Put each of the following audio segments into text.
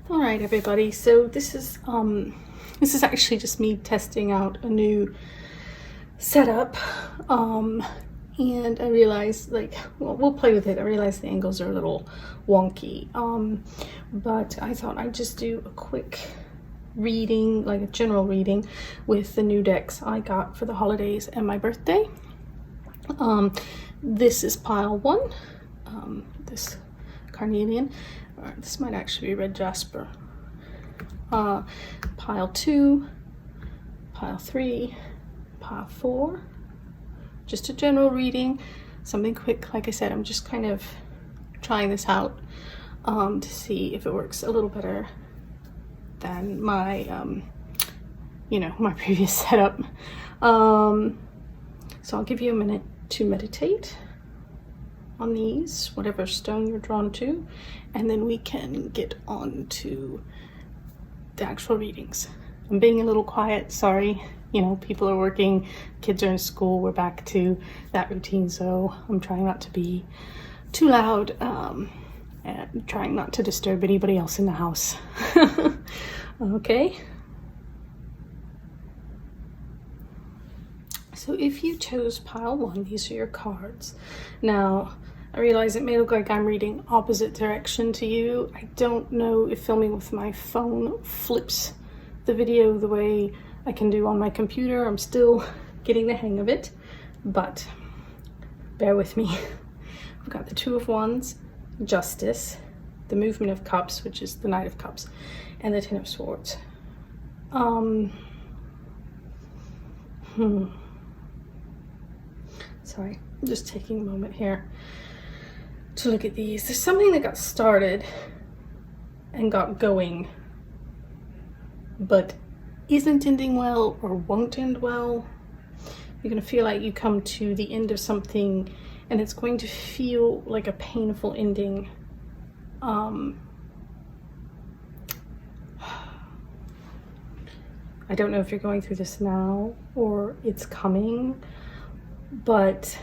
All right, everybody. So this is actually just me testing out a new setup, and I realized, like, well, we'll play with it. I realized the angles are a little wonky, but I thought I'd just do a quick reading, like a general reading, with the new decks I got for the holidays and my birthday. This is pile 1, this carnelian. This might actually be red jasper. Pile 2, pile 3, pile 4. Just a general reading, something quick. Like I said, I'm just kind of trying this out to see if it works a little better than my, my previous setup. So I'll give you a minute to meditate on these, whatever stone you're drawn to, and then we can get on to the actual readings. I'm being a little quiet, sorry. People are working, kids are in school, we're back to that routine, so I'm trying not to be too loud, and trying not to disturb anybody else in the house. Okay. So if you chose pile 1, these are your cards. Now, I realize it may look like I'm reading opposite direction to you. I don't know if filming with my phone flips the video the way I can do on my computer. I'm still getting the hang of it, but bear with me. I've got the Two of Wands, Justice, the Movement of Cups, which is the Knight of Cups, and the Ten of Swords. Sorry, I'm just taking a moment here to look at these. There's something that got started and got going, but isn't ending well or won't end well. You're going to feel like you come to the end of something and it's going to feel like a painful ending. I don't know if you're going through this now or it's coming, but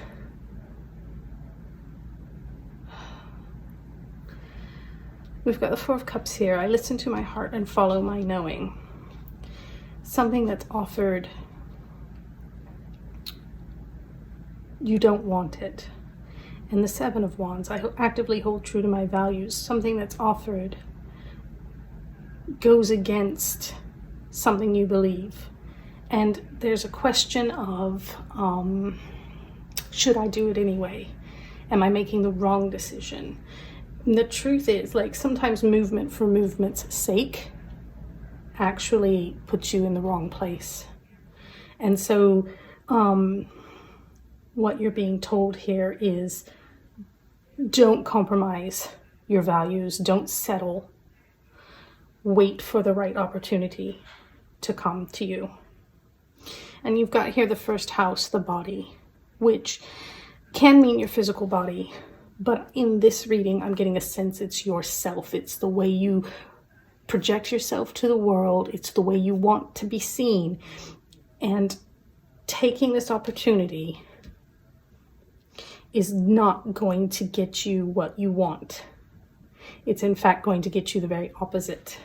we've got the Four of Cups here. I listen to my heart and follow my knowing. Something that's offered, you don't want it. And the Seven of Wands, I actively hold true to my values. Something that's offered goes against something you believe. And there's a question of, should I do it anyway? Am I making the wrong decision? And the truth is, like, sometimes movement for movement's sake actually puts you in the wrong place. And so what you're being told here is, don't compromise your values, don't settle, wait for the right opportunity to come to you. And you've got here the first house, the body, which can mean your physical body, but in this reading I'm getting a sense it's yourself. It's the way you project yourself to the world. It's the way you want to be seen. And taking this opportunity is not going to get you what you want. It's in fact going to get you the very opposite.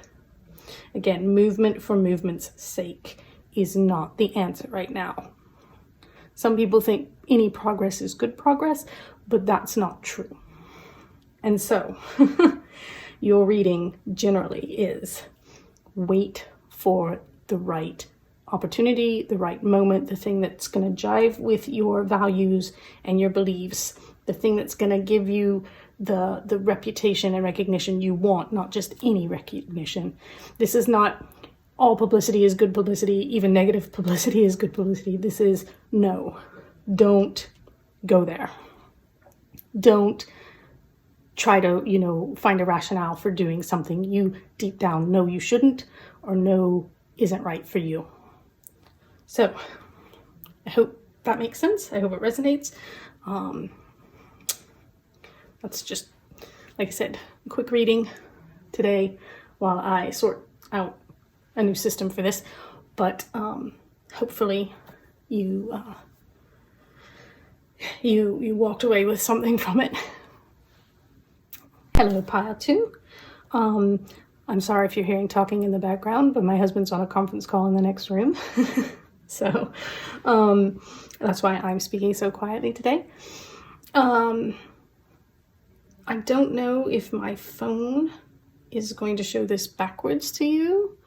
Again, movement for movement's sake is not the answer right now. Some people think any progress is good progress, but that's not true. And so your reading generally is wait for the right opportunity, the right moment, the thing that's going to jive with your values and your beliefs, the thing that's going to give you the reputation and recognition you want, not just any recognition. This is not all publicity is good publicity, even negative publicity is good publicity. This is no, don't go there. Don't try to, find a rationale for doing something you deep down know you shouldn't or know isn't right for you. So I hope that makes sense. I hope it resonates. That's just, like I said, a quick reading today while I sort out a new system for this. But hopefully you walked away with something from it. Hello, pile 2. I'm sorry if you're hearing talking in the background, but my husband's on a conference call in the next room. So that's why I'm speaking so quietly today. I don't know if my phone is going to show this backwards to you.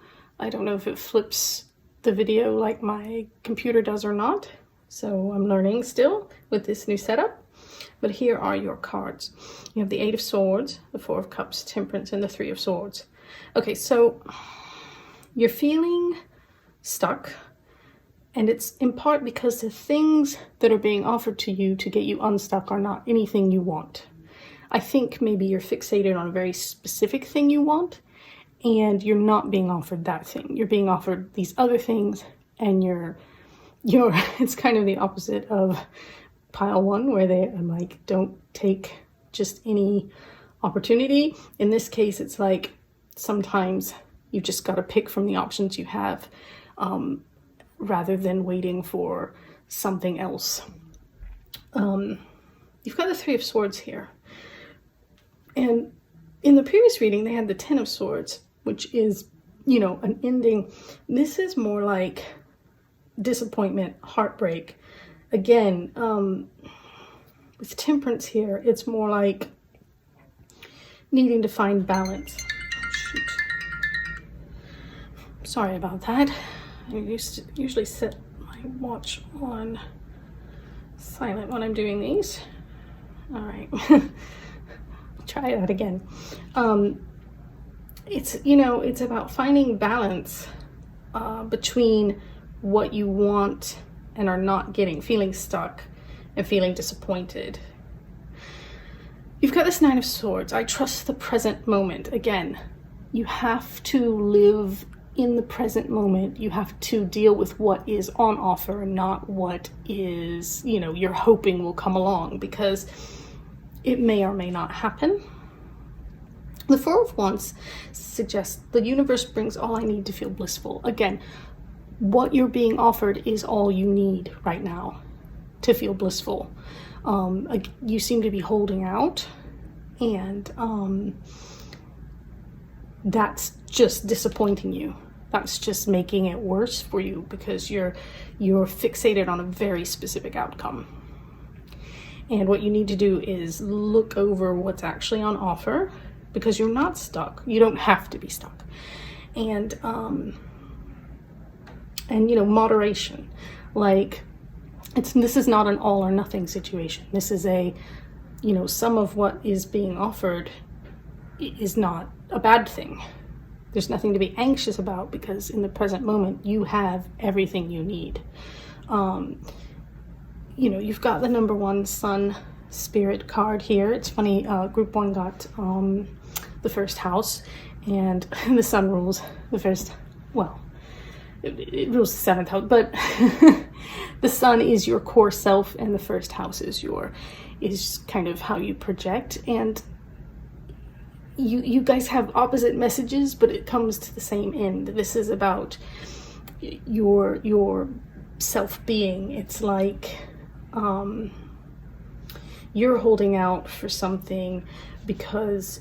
I don't know if it flips the video like my computer does or not. So I'm learning still with this new setup. But here are your cards. You have the Eight of Swords, the Four of Cups, Temperance, and the Three of Swords. Okay, so you're feeling stuck. And it's in part because the things that are being offered to you to get you unstuck are not anything you want. I think maybe you're fixated on a very specific thing you want, and you're not being offered that thing. You're being offered these other things, and you're it's kind of the opposite of pile one, where they like don't take just any opportunity. In this case, it's like sometimes you just got to pick from the options you have, rather than waiting for something else. You've got the Three of Swords here. And in the previous reading, they had the Ten of Swords, which is, you know, an ending. This is more like disappointment, heartbreak. Again, with Temperance here, it's more like needing to find balance. Oh, shoot. Sorry about that. I usually set my watch on silent when I'm doing these. All right. Try that again. It's, you know, it's about finding balance between what you want and are not getting, feeling stuck and feeling disappointed. You've got this Nine of Swords. I trust the present moment. Again, you have to live in the present moment. You have to deal with what is on offer, not what is, you know, you're hoping will come along, because it may or may not happen. The Four of Wands suggests the universe brings all I need to feel blissful. Again, what you're being offered is all you need right now to feel blissful. You seem to be holding out, and that's just disappointing you. That's just making it worse for you, because you're fixated on a very specific outcome. And what you need to do is look over what's actually on offer, because you're not stuck. You don't have to be stuck. And you know, moderation. Like, this is not an all or nothing situation. This is a, you know, some of what is being offered is not a bad thing. There's nothing to be anxious about, because in the present moment, you have everything you need. You know, you've got the number 1 Sun Spirit card here. It's funny, group 1 got the first house, and the Sun rules the first, well, it rules the 7th house, but the Sun is your core self, and the first house is kind of how you project. And you guys have opposite messages, but it comes to the same end. This is about your self-being. It's like you're holding out for something because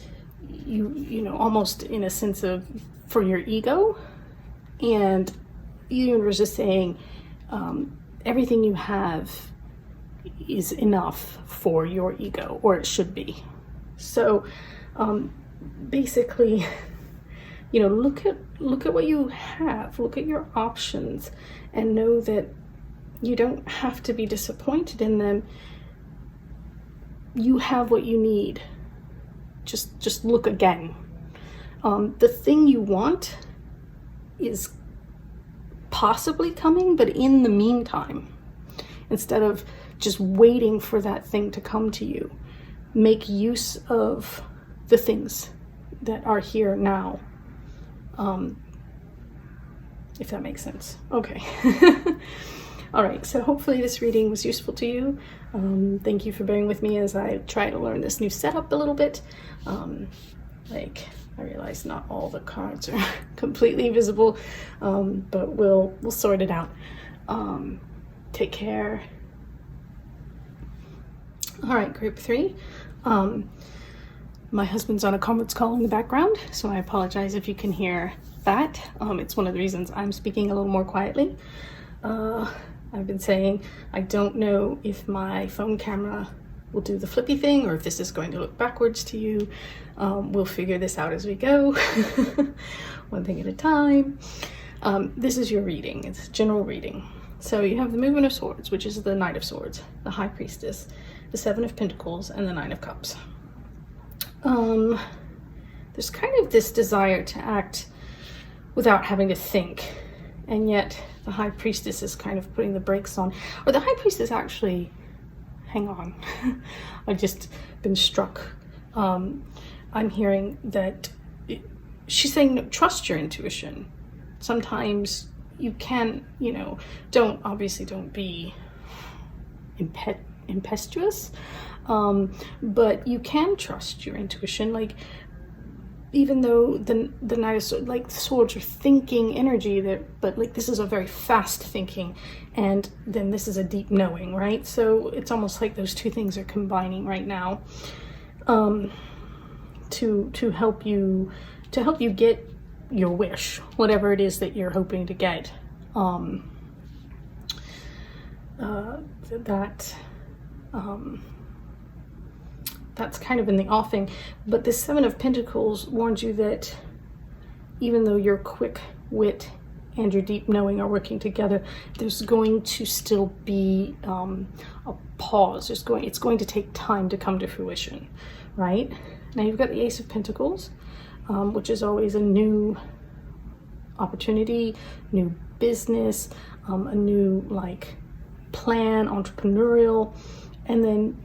you know, almost in a sense of for your ego, and the universe is saying everything you have is enough for your ego, or it should be. So basically, you know, look at what you have, look at your options, and know that you don't have to be disappointed in them. You have what you need. Just look again. The thing you want is possibly coming, but in the meantime, instead of just waiting for that thing to come to you, make use of the things that are here now. If that makes sense. Okay. All right, so hopefully this reading was useful to you. Thank you for bearing with me as I try to learn this new setup a little bit. Like, I realize not all the cards are completely visible, but we'll sort it out. Take care. All right, group 3. My husband's on a conference call in the background, so I apologize if you can hear that. It's one of the reasons I'm speaking a little more quietly. I've been saying I don't know if my phone camera will do the flippy thing or if this is going to look backwards to you. We'll figure this out as we go, one thing at a time. This is your reading. It's a general reading. So you have the Movement of Swords, which is the Knight of Swords, the High Priestess, the Seven of Pentacles, and the Nine of Cups. There's kind of this desire to act without having to think, and yet the High Priestess is kind of putting the brakes on. Or the High Priestess actually, hang on, I've just been struck. I'm hearing that she's saying, no, trust your intuition. Sometimes you can, don't be impetuous, but you can trust your intuition. Like, even though the Knight of Swords, like, the swords are thinking energy, but like this is a very fast thinking, and then this is a deep knowing, right? So it's almost like those two things are combining right now, to help you get your wish, whatever it is that you're hoping to get. That's kind of in the offing. But the Seven of Pentacles warns you that even though your quick wit and your deep knowing are working together, there's going to still be a pause. It's going to take time to come to fruition, right? Now you've got the Ace of Pentacles, which is always a new opportunity, new business, a new plan, entrepreneurial. And then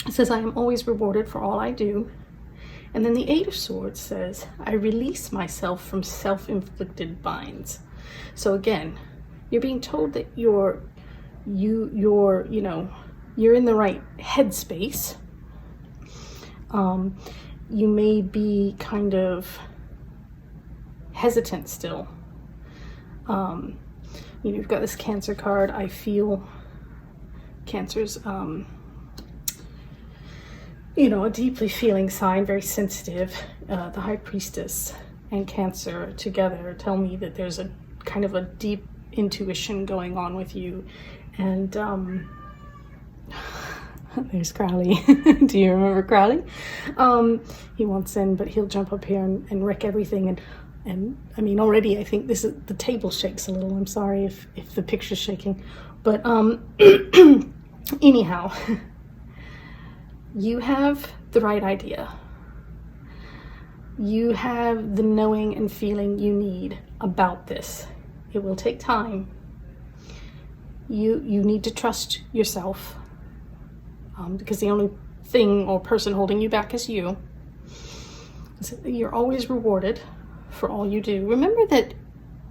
it says, I am always rewarded for all I do. And then the Eight of Swords says, I release myself from self-inflicted binds. So again, you're being told that you're in the right headspace. You may be kind of hesitant still. You've got this Cancer card. I feel Cancer's, a deeply feeling sign, very sensitive. The High Priestess and Cancer together tell me that there's a kind of a deep intuition going on with you. And there's Crowley. Do you remember Crowley? He wants in, but he'll jump up here and wreck everything. And I mean, already I think the table shakes a little. I'm sorry if the picture's shaking, but anyhow, you have the right idea. You have the knowing and feeling you need about this. It will take time. You need to trust yourself, because the only thing or person holding you back is you. So you're always rewarded for all you do. Remember that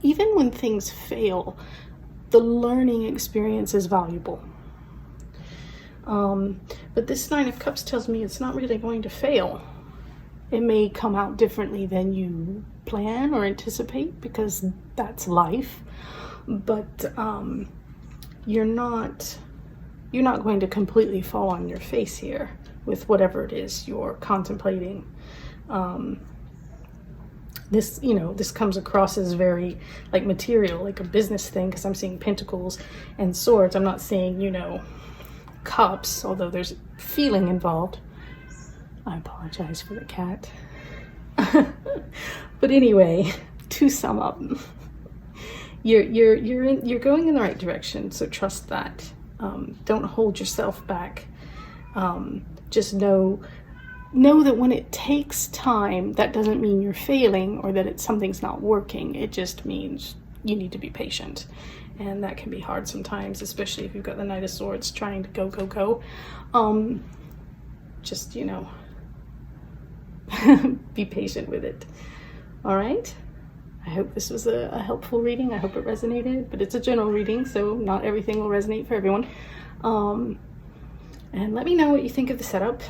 even when things fail, the learning experience is valuable. But this Nine of Cups tells me it's not really going to fail. It may come out differently than you plan or anticipate, because that's life. But you're not going to completely fall on your face here with whatever it is you're contemplating. This comes across as very material, like a business thing, because I'm seeing Pentacles and Swords. I'm not seeing, cups, although there's feeling involved. I apologize for the cat. But anyway, to sum up, you're going in the right direction, so trust that. Don't hold yourself back. Just know that when it takes time, that doesn't mean you're failing or that something's not working. It just means you need to be patient. And that can be hard sometimes, especially if you've got the Knight of Swords trying to go. Just, be patient with it. All right? I hope this was a helpful reading. I hope it resonated, but it's a general reading, so not everything will resonate for everyone. And let me know what you think of the setup.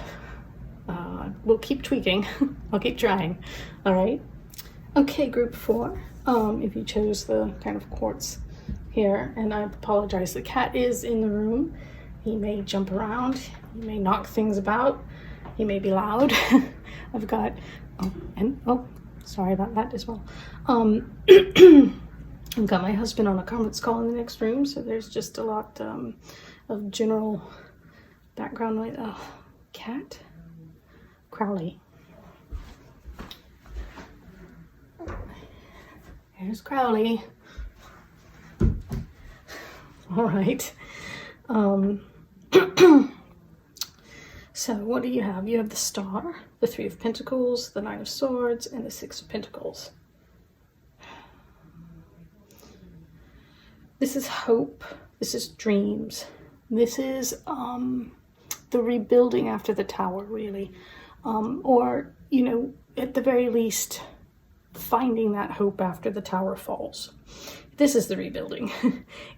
We'll keep tweaking. I'll keep trying. All right? Okay, group 4. If you chose the kind of quartz here, and I apologize, the cat is in the room. He may jump around. You may knock things about. You may be loud. I've got, sorry about that as well. I've got my husband on a conference call in the next room, so there's just a lot of general background noise. Oh, cat? Crowley. There's Crowley. All right. So what do you have? You have the Star, the Three of Pentacles, the Nine of Swords, and the Six of Pentacles. This is hope. This is dreams. This is the rebuilding after the tower, really. Or, you know, at the very least, finding that hope after the tower falls. This is the rebuilding.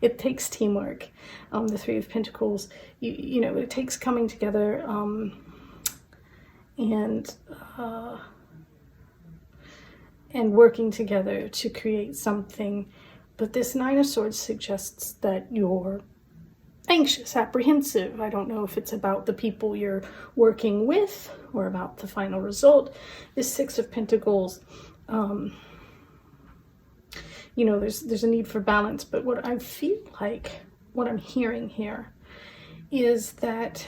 It takes teamwork. The Three of Pentacles, you know, it takes coming together and working together to create something. But this Nine of Swords suggests that you're anxious, apprehensive. I don't know if it's about the people you're working with or about the final result. This Six of Pentacles, you know, there's a need for balance, but what I feel like, what I'm hearing here, is that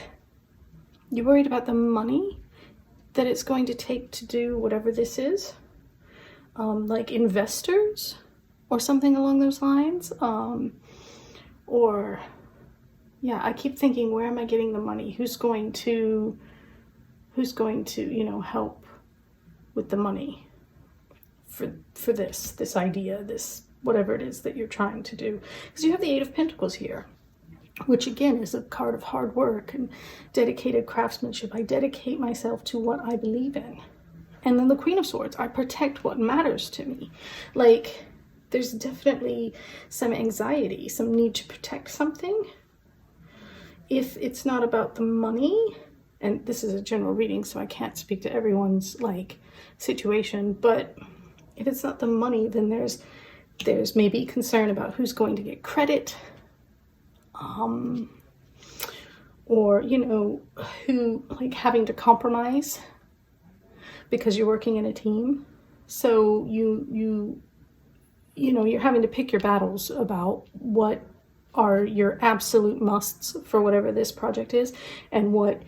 you're worried about the money that it's going to take to do whatever this is, like investors or something along those lines, or yeah, I keep thinking, where am I getting the money? Who's going to, you know, help with the money for this idea, this whatever it is that you're trying to do? Because you have the Eight of Pentacles here, which again is a card of hard work and dedicated craftsmanship. I dedicate myself to what I believe in. And then the Queen of Swords, I protect what matters to me. Like, there's definitely some anxiety, some need to protect something. If it's not about the money, and this is a general reading, so I can't speak to everyone's like situation, but if it's not the money, then there's maybe concern about who's going to get credit, or, you know, who, like, having to compromise because you're working in a team. So you know, you're having to pick your battles about what are your absolute musts for whatever this project is and what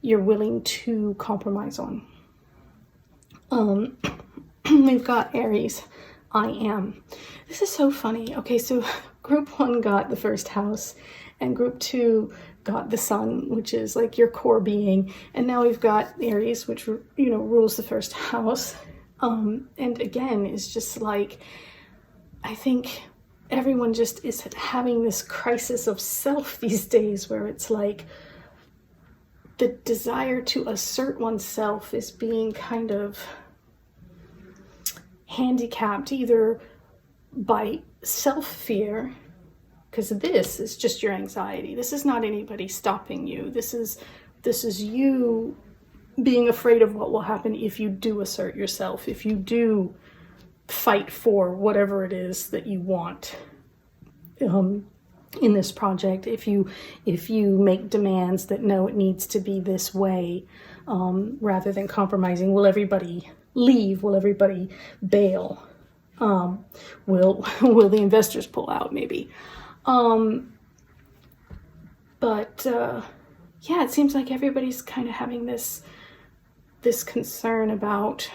you're willing to compromise on. We've got Aries. I am. This is so funny. Okay, so group 1 got the first house and group 2 got the sun, which is like your core being. And now we've got Aries, which, you know, rules the first house. And again, it's just like, I think everyone just is having this crisis of self these days, where it's like the desire to assert oneself is being kind of handicapped either by self-fear, because this is just your anxiety. This is not anybody stopping you. This is you being afraid of what will happen if you do assert yourself, if you do fight for whatever it is that you want in this project, if you make demands that no, it needs to be this way, rather than compromising. Will everybody leave? Will everybody bail? Will the investors pull out? Maybe. But yeah, it seems like everybody's kind of having this concern about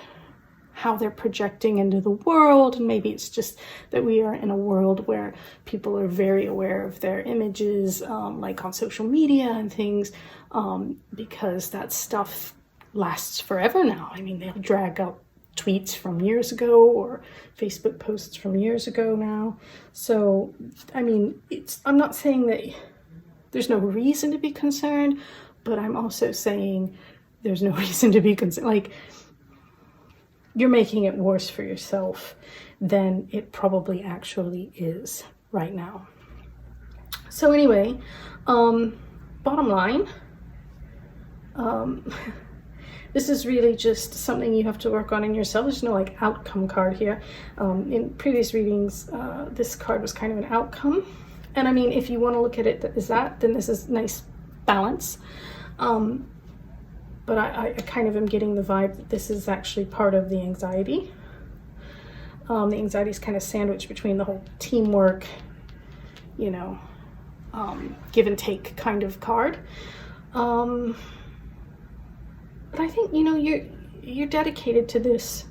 how they're projecting into the world. And maybe it's just that we are in a world where people are very aware of their images, like on social media and things, because that stuff lasts forever now. I mean, they'll drag up tweets from years ago or Facebook posts from years ago now. So, I mean, I'm not saying that there's no reason to be concerned, but I'm also saying there's no reason to be concerned. Like, you're making it worse for yourself than it probably actually is right now. So anyway, bottom line, this is really just something you have to work on in yourself. There's no like outcome card here. In previous readings, this card was kind of an outcome. And I mean, if you want to look at it as that, then this is nice balance. But I kind of am getting the vibe that this is actually part of the anxiety. The anxiety is kind of sandwiched between the whole teamwork, you know, give and take kind of card. But I think, you know, you're dedicated to this,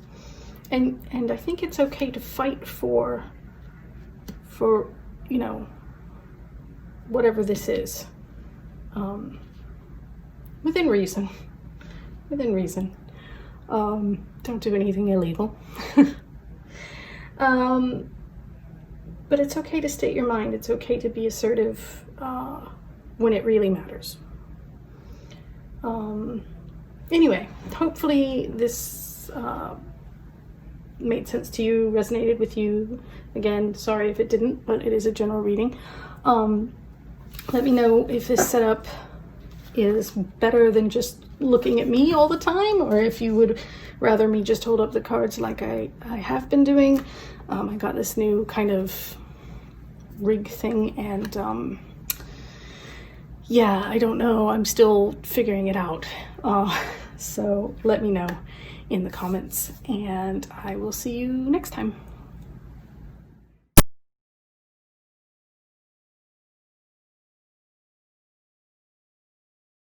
and I think it's okay to fight for, you know, whatever this is, within reason. Within reason. Don't do anything illegal. But it's okay to state your mind. It's okay to be assertive when it really matters. Anyway, hopefully this made sense to you, resonated with you. Again, sorry if it didn't, but it is a general reading. Let me know if this setup is better than just looking at me all the time, or if you would rather me just hold up the cards like I have been doing. I got this new kind of rig thing, and yeah, I don't know, I'm still figuring it out. So let me know in the comments, and I will see you next time.